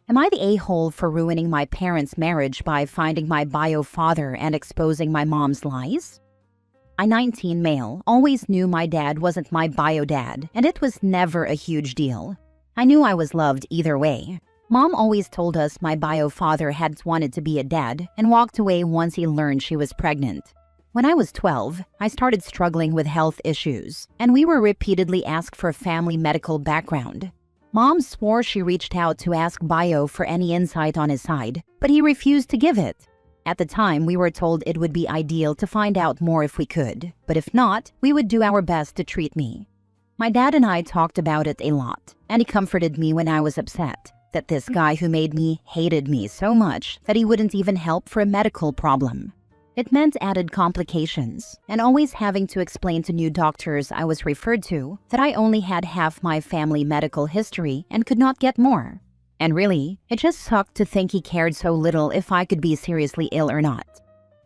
Am I the a-hole for ruining my parents' marriage by finding my bio father and exposing my mom's lies? I, 19 male, always knew my dad wasn't my bio dad, and it was never a huge deal. I knew I was loved either way. Mom always told us my bio father had wanted to be a dad and walked away once he learned she was pregnant. When I was 12, I started struggling with health issues, and we were repeatedly asked for a family medical background. Mom swore she reached out to ask bio for any insight on his side, but he refused to give it. At the time, we were told it would be ideal to find out more if we could, but if not, we would do our best to treat me. My dad and I talked about it a lot, and he comforted me when I was upset that this guy who made me hated me so much that he wouldn't even help for a medical problem. It meant added complications, and always having to explain to new doctors I was referred to that I only had half my family medical history and could not get more. And really, it just sucked to think he cared so little if I could be seriously ill or not.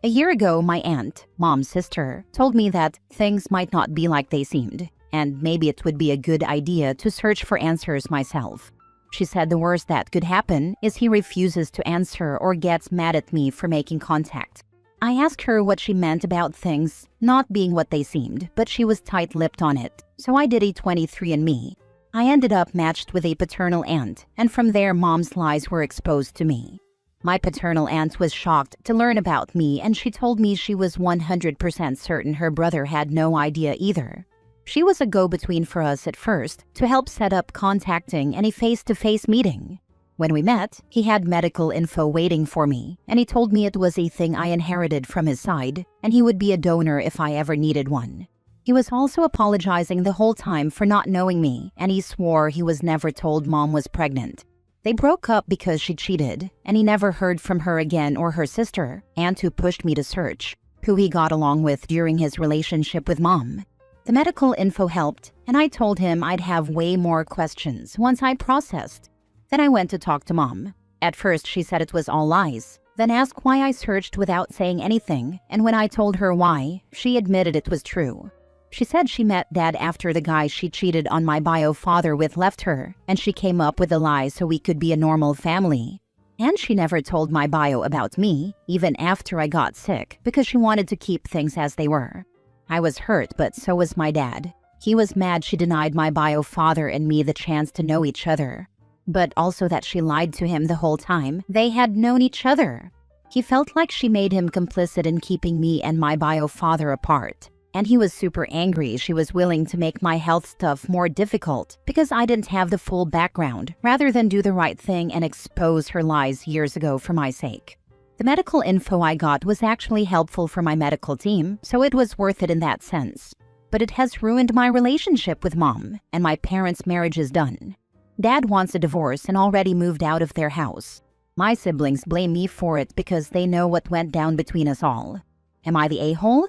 A year ago, my aunt, Mom's sister, told me that things might not be like they seemed, and maybe it would be a good idea to search for answers myself. She said the worst that could happen is he refuses to answer or gets mad at me for making contact. I asked her what she meant about things not being what they seemed, but she was tight-lipped on it, so I did a 23andMe. I ended up matched with a paternal aunt, and from there Mom's lies were exposed to me. My paternal aunt was shocked to learn about me, and she told me she was 100% certain her brother had no idea either. She was a go-between for us at first to help set up contacting and a face-to-face meeting. When we met, he had medical info waiting for me, and he told me it was a thing I inherited from his side, and he would be a donor if I ever needed one. He was also apologizing the whole time for not knowing me, and he swore he was never told Mom was pregnant. They broke up because she cheated, and he never heard from her again or her sister, Aunt who pushed me to search, who he got along with during his relationship with Mom. The medical info helped, and I told him I'd have way more questions once I processed. Then I went to talk to Mom. At first, she said it was all lies, then asked why I searched without saying anything, and when I told her why, she admitted it was true. She said she met Dad after the guy she cheated on my bio father with left her, and she came up with a lie so we could be a normal family. And she never told my bio about me, even after I got sick, because she wanted to keep things as they were. I was hurt, but so was my dad. He was mad she denied my bio father and me the chance to know each other, but also that she lied to him the whole time they had known each other. He felt like she made him complicit in keeping me and my bio father apart. And he was super angry she was willing to make my health stuff more difficult because I didn't have the full background, rather than do the right thing and expose her lies years ago for my sake. The medical info I got was actually helpful for my medical team, so it was worth it in that sense. But it has ruined my relationship with Mom, and my parents' marriage is done. Dad wants a divorce and already moved out of their house. My siblings blame me for it because they know what went down between us all. Am I the a-hole?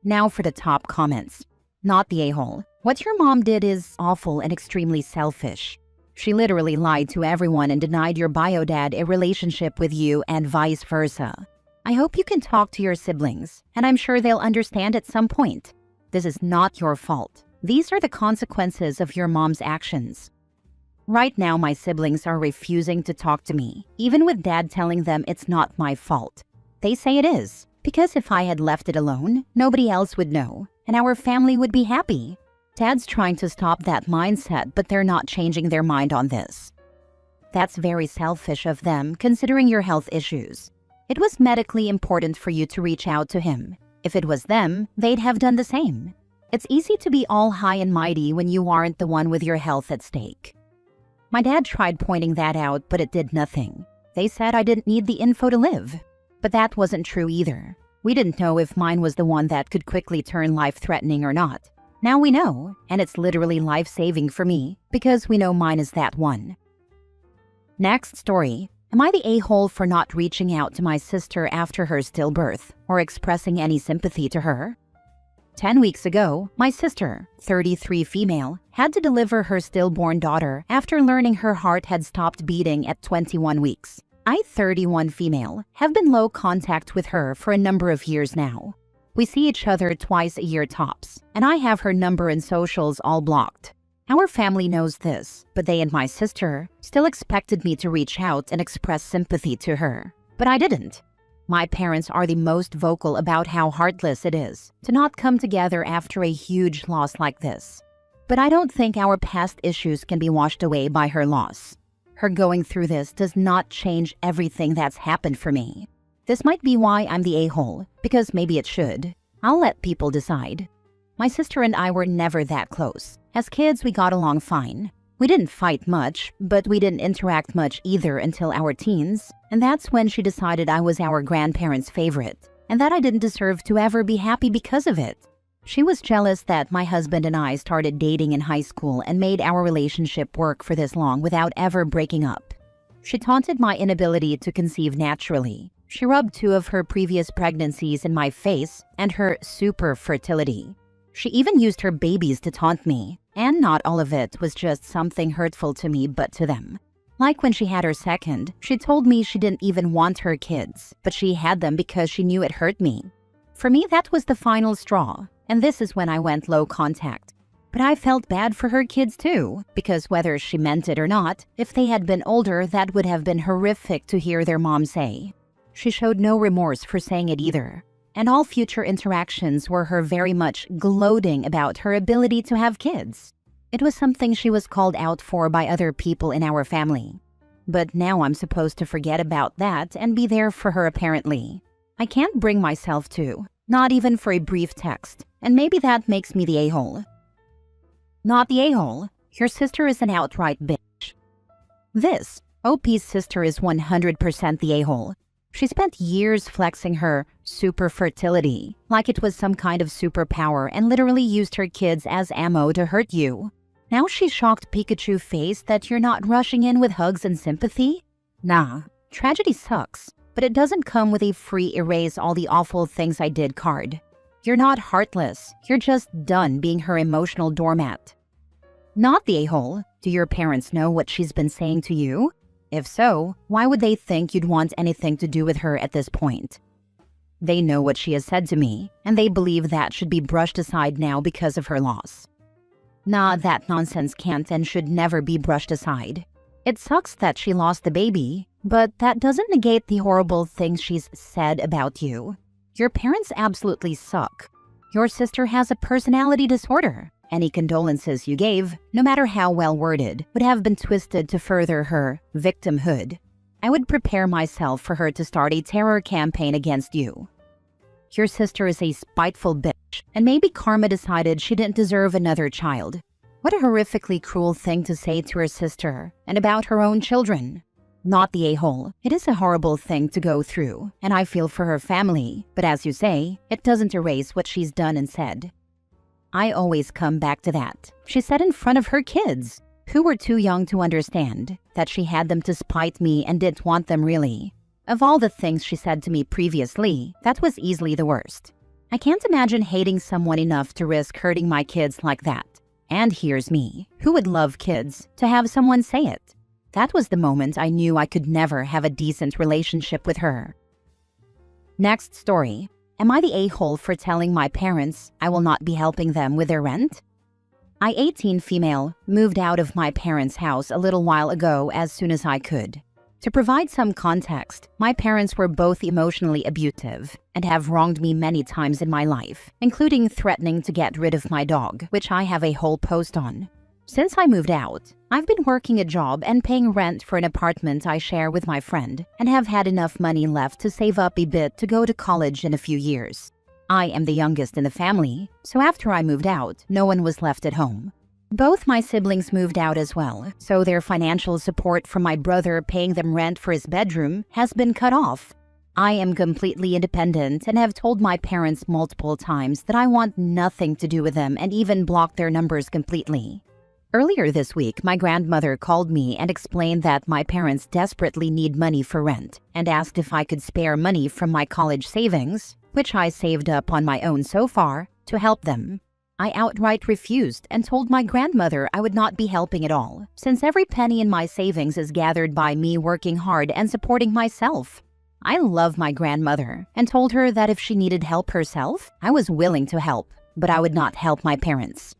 Now for the top comments. Not the a-hole. What your mom did is awful and extremely selfish. She literally lied to everyone and denied your bio dad a relationship with you and vice versa. I hope you can talk to your siblings, and I'm sure they'll understand at some point. This is not your fault. These are the consequences of your mom's actions. Right now, my siblings are refusing to talk to me, even with Dad telling them it's not my fault. They say it is, because if I had left it alone, nobody else would know, and our family would be happy. Dad's trying to stop that mindset, but they're not changing their mind on this. That's very selfish of them, considering your health issues. It was medically important for you to reach out to him. If it was them, they'd have done the same. It's easy to be all high and mighty when you aren't the one with your health at stake. My dad tried pointing that out, but it did nothing. They said I didn't need the info to live. But that wasn't true either. We didn't know if mine was the one that could quickly turn life-threatening or not. Now we know, and it's literally life-saving for me, because we know mine is that one. Next story. Am I the a-hole for not reaching out to my sister after her stillbirth, or expressing any sympathy to her? 10 weeks ago, my sister, 33 female, had to deliver her stillborn daughter after learning her heart had stopped beating at 21 weeks. I, 31 female, have been low contact with her for a number of years now. We see each other twice a year tops, and I have her number and socials all blocked. Our family knows this, but they and my sister still expected me to reach out and express sympathy to her. But I didn't. My parents are the most vocal about how heartless it is to not come together after a huge loss like this. But I don't think our past issues can be washed away by her loss. Her going through this does not change everything that's happened for me. This might be why I'm the a-hole, because maybe it should. I'll let people decide. My sister and I were never that close. As kids, we got along fine. We didn't fight much, but we didn't interact much either until our teens, and that's when she decided I was our grandparents' favorite, and that I didn't deserve to ever be happy because of it. She was jealous that my husband and I started dating in high school and made our relationship work for this long without ever breaking up. She taunted my inability to conceive naturally. She rubbed 2 of her previous pregnancies in my face and her super fertility. She even used her babies to taunt me, and not all of it was just something hurtful to me but to them. Like when she had her second, she told me she didn't even want her kids, but she had them because she knew it hurt me. For me, that was the final straw, and this is when I went low contact. But I felt bad for her kids too, because whether she meant it or not, if they had been older, that would have been horrific to hear their mom say. She showed no remorse for saying it either. And all future interactions were her very much gloating about her ability to have kids. It was something she was called out for by other people in our family. But now I'm supposed to forget about that and be there for her apparently. I can't bring myself to, not even for a brief text, and maybe that makes me the a-hole. Not the a-hole. Your sister is an outright bitch. This, OP's sister, is 100% the a-hole. She spent years flexing her super fertility, like it was some kind of superpower, and literally used her kids as ammo to hurt you. Now she's shocked Pikachu face that you're not rushing in with hugs and sympathy? Nah, tragedy sucks, but it doesn't come with a free erase all the awful things I did card. You're not heartless, you're just done being her emotional doormat. Not the a-hole. Do your parents know what she's been saying to you? If so, why would they think you'd want anything to do with her at this point? They know what she has said to me, and they believe that should be brushed aside now because of her loss. Nah, that nonsense can't and should never be brushed aside. It sucks that she lost the baby, but that doesn't negate the horrible things she's said about you. Your parents absolutely suck. Your sister has a personality disorder. Any condolences you gave, no matter how well worded, would have been twisted to further her victimhood. I would prepare myself for her to start a terror campaign against you. Your sister is a spiteful bitch, and maybe karma decided she didn't deserve another child. What a horrifically cruel thing to say to her sister, and about her own children. Not the a-hole. It is a horrible thing to go through, and I feel for her family, but as you say, it doesn't erase what she's done and said. I always come back to that. She said in front of her kids, who were too young to understand, that she had them to spite me and didn't want them really. Of all the things she said to me previously, that was easily the worst. I can't imagine hating someone enough to risk hurting my kids like that. And here's me, who would love kids, to have someone say it. That was the moment I knew I could never have a decent relationship with her. Next story. Am I the a-hole for telling my parents I will not be helping them with their rent? I, 18 female, moved out of my parents' house a little while ago as soon as I could. To provide some context, my parents were both emotionally abusive and have wronged me many times in my life, including threatening to get rid of my dog, which I have a whole post on. Since I moved out, I've been working a job and paying rent for an apartment I share with my friend and have had enough money left to save up a bit to go to college in a few years. I am the youngest in the family, so after I moved out, no one was left at home. Both my siblings moved out as well, so their financial support from my brother paying them rent for his bedroom has been cut off. I am completely independent and have told my parents multiple times that I want nothing to do with them and even blocked their numbers completely. Earlier this week, my grandmother called me and explained that my parents desperately need money for rent and asked if I could spare money from my college savings, which I saved up on my own so far, to help them. I outright refused and told my grandmother I would not be helping at all, since every penny in my savings is gathered by me working hard and supporting myself. I love my grandmother and told her that if she needed help herself, I was willing to help, but I would not help my parents.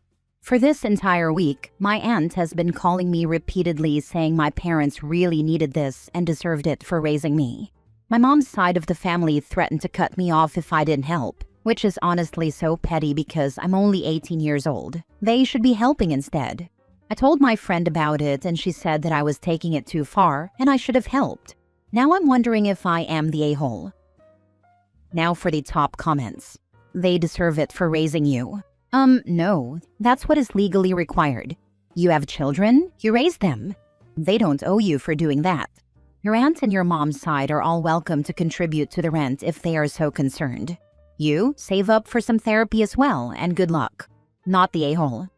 For this entire week, my aunt has been calling me repeatedly saying my parents really needed this and deserved it for raising me. My mom's side of the family threatened to cut me off if I didn't help, which is honestly so petty because I'm only 18 years old. They should be helping instead. I told my friend about it and she said that I was taking it too far and I should have helped. Now I'm wondering if I am the a-hole. Now for the top comments. They deserve it for raising you. No, that's what is legally required. You have children, you raise them. They don't owe you for doing that. Your aunt and your mom's side are all welcome to contribute to the rent if they are so concerned. You save up for some therapy as well, and good luck. Not the a-hole.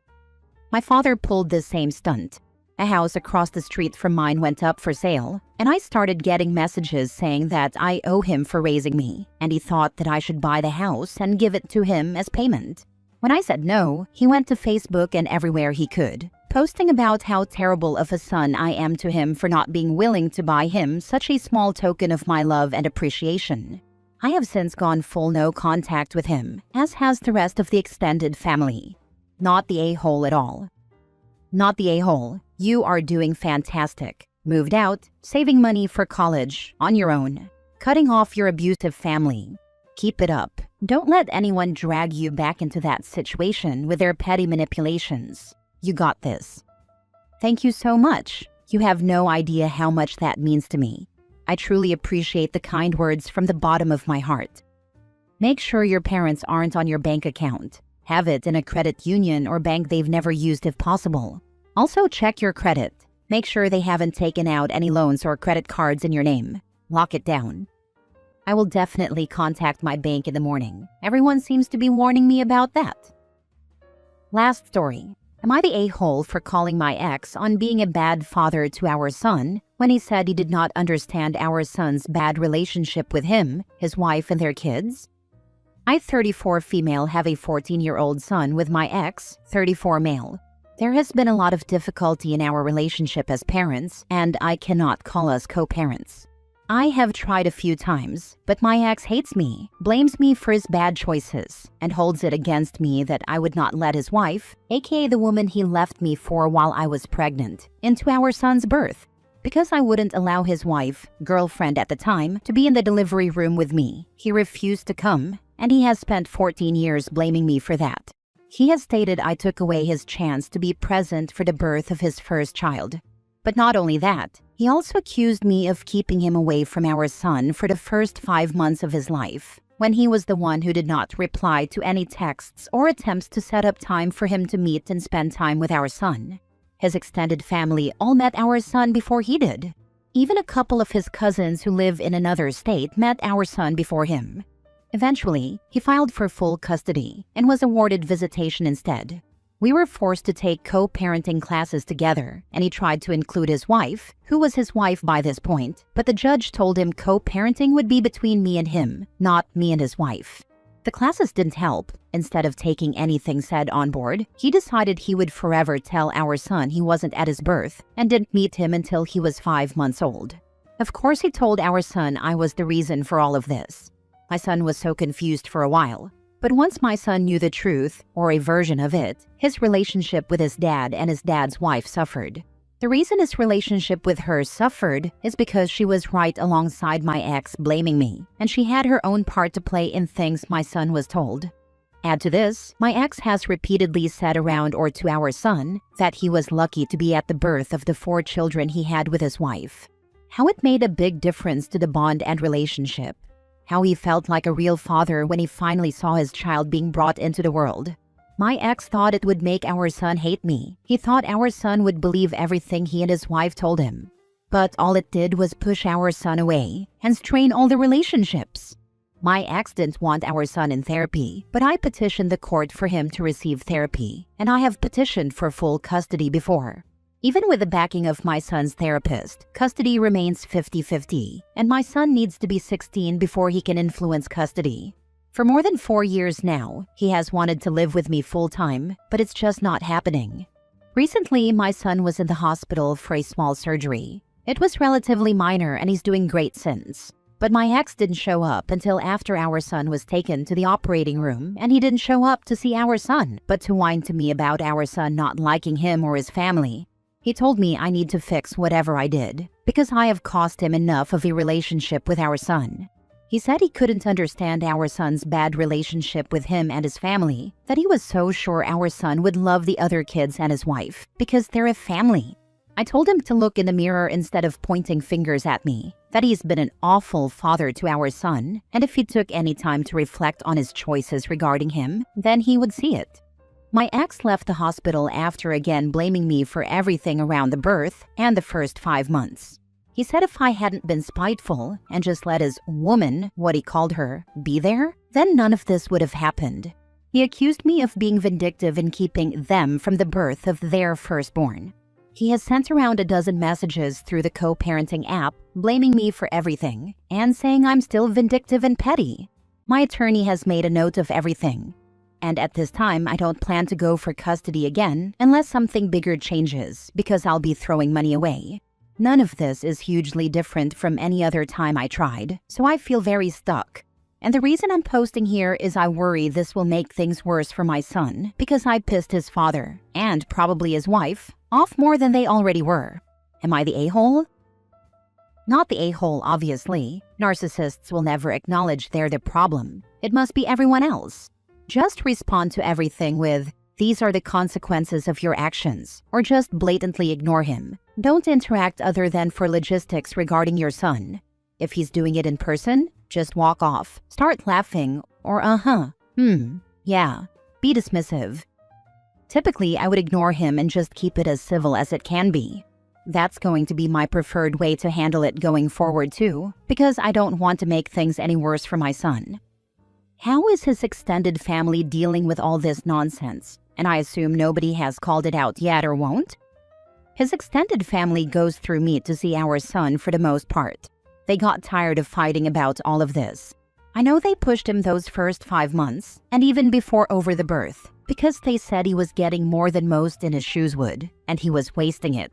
My father pulled this same stunt. A house across the street from mine went up for sale, and I started getting messages saying that I owe him for raising me, and he thought that I should buy the house and give it to him as payment. When I said no, he went to Facebook and everywhere he could, posting about how terrible of a son I am to him for not being willing to buy him such a small token of my love and appreciation. I have since gone full no contact with him, as has the rest of the extended family. Not the a-hole at all. Not the a-hole. You are doing fantastic. Moved out, saving money for college, on your own. Cutting off your abusive family. Keep it up. Don't let anyone drag you back into that situation with their petty manipulations. You got this. Thank you so much. You have no idea how much that means to me. I truly appreciate the kind words from the bottom of my heart. Make sure your parents aren't on your bank account. Have it in a credit union or bank they've never used if possible. Also check your credit. Make sure they haven't taken out any loans or credit cards in your name. Lock it down. I will definitely contact my bank in the morning. Everyone seems to be warning me about that. Last story. Am I the a-hole for calling my ex on being a bad father to our son when he said he did not understand our son's bad relationship with him, his wife, and their kids? I, 34 female, have a 14-year-old son with my ex, 34 male. There has been a lot of difficulty in our relationship as parents, and I cannot call us co-parents. I have tried a few times, but my ex hates me, blames me for his bad choices, and holds it against me that I would not let his wife, aka the woman he left me for while I was pregnant, into our son's birth. Because I wouldn't allow his wife, girlfriend at the time, to be in the delivery room with me, he refused to come, and he has spent 14 years blaming me for that. He has stated I took away his chance to be present for the birth of his first child. But not only that, he also accused me of keeping him away from our son for the first 5 months of his life, when he was the one who did not reply to any texts or attempts to set up time for him to meet and spend time with our son. His extended family all met our son before he did. Even a couple of his cousins who live in another state met our son before him. Eventually, he filed for full custody and was awarded visitation instead. We were forced to take co-parenting classes together, and he tried to include his wife, who was his wife by this point, but the judge told him co-parenting would be between me and him, not me and his wife. The classes didn't help. Instead of taking anything said on board, he decided he would forever tell our son he wasn't at his birth and didn't meet him until he was 5 months old. Of course, he told our son I was the reason for all of this. My son was so confused for a while. But once my son knew the truth, or a version of it, his relationship with his dad and his dad's wife suffered. The reason his relationship with her suffered is because she was right alongside my ex blaming me, and she had her own part to play in things my son was told. Add to this, my ex has repeatedly said around or to our son that he was lucky to be at the birth of the 4 children he had with his wife. How it made a big difference to the bond and relationship. How he felt like a real father when he finally saw his child being brought into the world. My ex thought it would make our son hate me. He thought our son would believe everything he and his wife told him. But all it did was push our son away and strain all the relationships. My ex didn't want our son in therapy, but I petitioned the court for him to receive therapy, and I have petitioned for full custody before. Even with the backing of my son's therapist, custody remains 50-50, and my son needs to be 16 before he can influence custody. For more than 4 years now, he has wanted to live with me full-time, but it's just not happening. Recently, my son was in the hospital for a small surgery. It was relatively minor and he's doing great since. But my ex didn't show up until after our son was taken to the operating room, and he didn't show up to see our son, but to whine to me about our son not liking him or his family. He told me I need to fix whatever I did, because I have cost him enough of a relationship with our son. He said he couldn't understand our son's bad relationship with him and his family, that he was so sure our son would love the other kids and his wife, because they're a family. I told him to look in the mirror instead of pointing fingers at me, that he's been an awful father to our son, and if he took any time to reflect on his choices regarding him, then he would see it. My ex left the hospital after again blaming me for everything around the birth and the first 5 months. He said if I hadn't been spiteful and just let his woman, what he called her, be there, then none of this would have happened. He accused me of being vindictive in keeping them from the birth of their firstborn. He has sent around a dozen messages through the co-parenting app, blaming me for everything and saying I'm still vindictive and petty. My attorney has made a note of everything. And at this time, I don't plan to go for custody again unless something bigger changes, because I'll be throwing money away. None of this is hugely different from any other time I tried, so I feel very stuck. And the reason I'm posting here is I worry this will make things worse for my son, because I pissed his father, and probably his wife, off more than they already were. Am I the a-hole? Not the a-hole, obviously. Narcissists will never acknowledge they're the problem. It must be everyone else. Just respond to everything with, "These are the consequences of your actions," or just blatantly ignore him. Don't interact other than for logistics regarding your son. If he's doing it in person, just walk off, start laughing, or yeah, be dismissive. Typically, I would ignore him and just keep it as civil as it can be. That's going to be my preferred way to handle it going forward too, because I don't want to make things any worse for my son. How is his extended family dealing with all this nonsense? And I assume nobody has called it out yet or won't? His extended family goes through me to see our son for the most part. They got tired of fighting about all of this. I know they pushed him those first 5 months, and even before over the birth, because they said he was getting more than most in his shoes would, and he was wasting it.